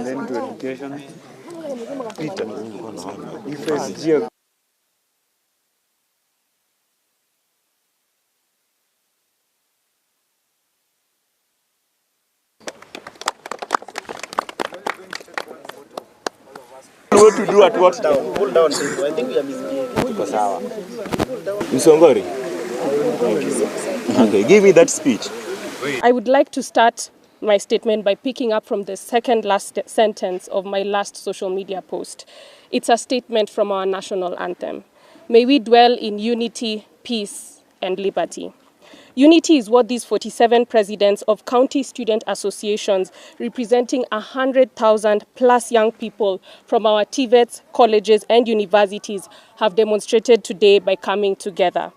then to education. Peter. What to do at what time? Pull down, I think we are misbehaving. Msongori. Okay, give me that speech. I would like to start my statement by picking up from the second last sentence of my last social media post. It's a statement from our national anthem. May we dwell in unity, peace, and liberty. Unity is what these 47 presidents of county student associations representing 100,000 plus young people from our TVETs, colleges, and universities have demonstrated today by coming together.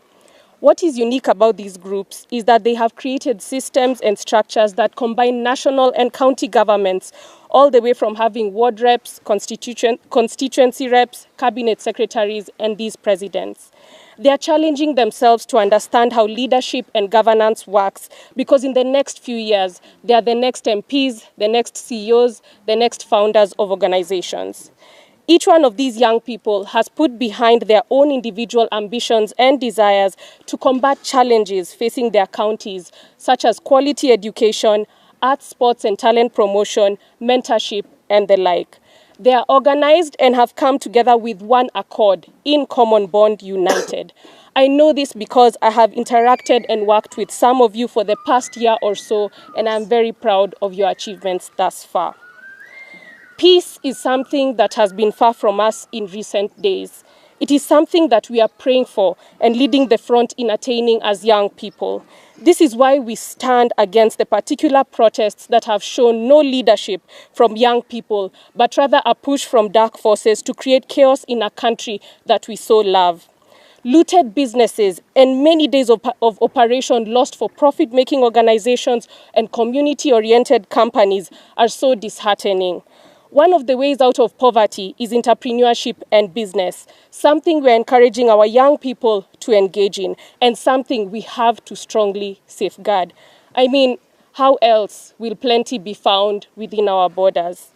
What is unique about these groups is that they have created systems and structures that combine national and county governments, all the way from having ward reps, constituency reps, cabinet secretaries, and these presidents. They are challenging themselves to understand how leadership and governance works, because in the next few years, they are the next MPs, the next CEOs, the next founders of organizations. Each one of these young people has put behind their own individual ambitions and desires to combat challenges facing their counties, such as quality education, arts, sports and talent promotion, mentorship, and the like. They are organized and have come together with one accord, in common bond, united. I know this because I have interacted and worked with some of you for the past year or so, and I'm very proud of your achievements thus far. Peace is something that has been far from us in recent days. It is something that we are praying for and leading the front in attaining as young people. This is why we stand against the particular protests that have shown no leadership from young people, but rather a push from dark forces to create chaos in a country that we so love. Looted businesses and many days of operation lost for profit-making organizations and community-oriented companies are so disheartening. One of the ways out of poverty is entrepreneurship and business, something we're encouraging our young people to engage in, and something we have to strongly safeguard. I mean, how else will plenty be found within our borders?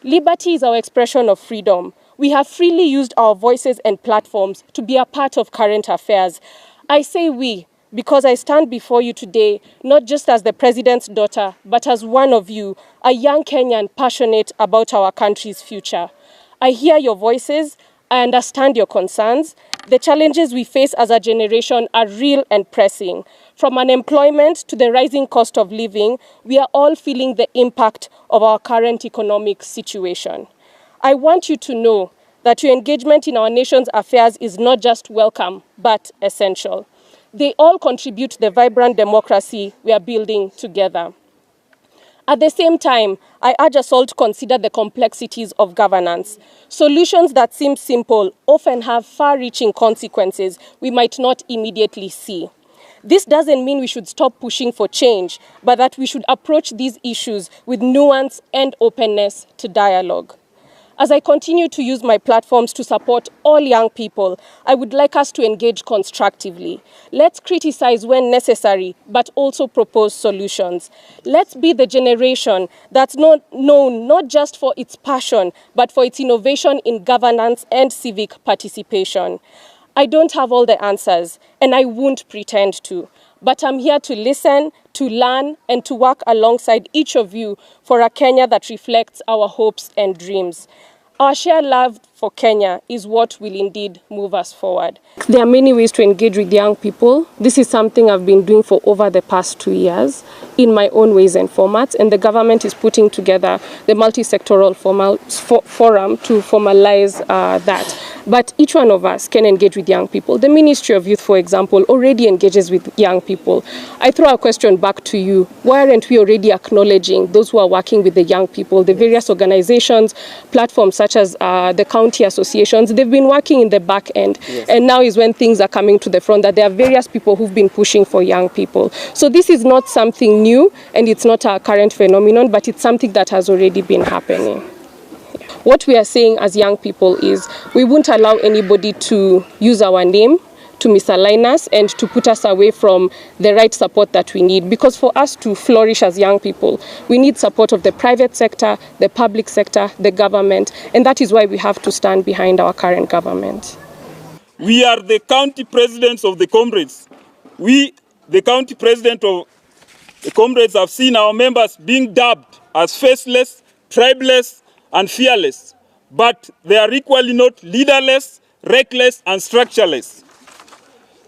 Liberty is our expression of freedom. We have freely used our voices and platforms to be a part of current affairs. I say we, because I stand before you today, not just as the president's daughter, but as one of you, a young Kenyan passionate about our country's future. I hear your voices, I understand your concerns. The challenges we face as a generation are real and pressing. From unemployment to the rising cost of living, we are all feeling the impact of our current economic situation. I want you to know that your engagement in our nation's affairs is not just welcome, but essential. They all contribute to the vibrant democracy we are building together. At the same time, I urge us all to consider the complexities of governance. Solutions that seem simple often have far-reaching consequences we might not immediately see. This doesn't mean we should stop pushing for change, but that we should approach these issues with nuance and openness to dialogue. As I continue to use my platforms to support all young people, I would like us to engage constructively. Let's criticize when necessary, but also propose solutions. Let's be the generation that's known not just for its passion, but for its innovation in governance and civic participation. I don't have all the answers, and I won't pretend to. But I'm here to listen, to learn, and to work alongside each of you for a Kenya that reflects our hopes and dreams. Our shared love for Kenya is what will indeed move us forward. There are many ways to engage with young people. This is something I've been doing for over the past 2 years in my own ways and formats, and the government is putting together the multi-sectoral forum to formalize that. But each one of us can engage with young people. The Ministry of Youth, for example, already engages with young people. I throw a question back to you. Why aren't we already acknowledging those who are working with the young people, the various organizations, platforms such as the county associations? They've been working in the back end. Yes. And now is when things are coming to the front, that there are various people who've been pushing for young people. So this is not something new, and it's not a current phenomenon, but it's something that has already been happening. What we are saying as young people is we won't allow anybody to use our name to misalign us and to put us away from the right support that we need. Because for us to flourish as young people, we need support of the private sector, the public sector, the government, and that is why we have to stand behind our current government. We are the county presidents of the comrades. We, the county president of the comrades, have seen our members being dubbed as faceless, tribeless, and fearless. But they are equally not leaderless, reckless, and structureless.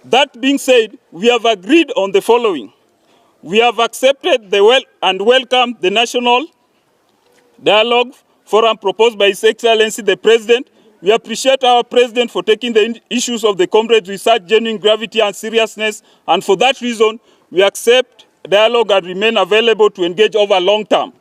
That being said, we have agreed on the following. We have accepted and welcomed the National Dialogue Forum proposed by His Excellency the President. We appreciate our President for taking the issues of the comrades with such genuine gravity and seriousness, and for that reason, we accept dialogue and remain available to engage over long term.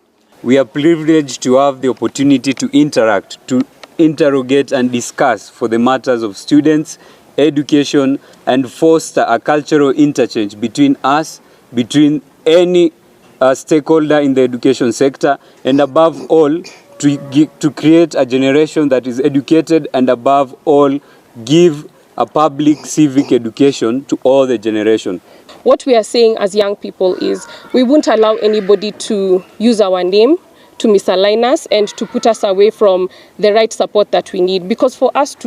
We are privileged to have the opportunity to interact, to interrogate and discuss for the matters of students, education, and foster a cultural interchange between us, between any stakeholder in the education sector, and above all, to create a generation that is educated and above all, give a public civic education to all the generation. What we are saying as young people is we won't allow anybody to use our name to misalign us and to put us away from the right support that we need. Because for us to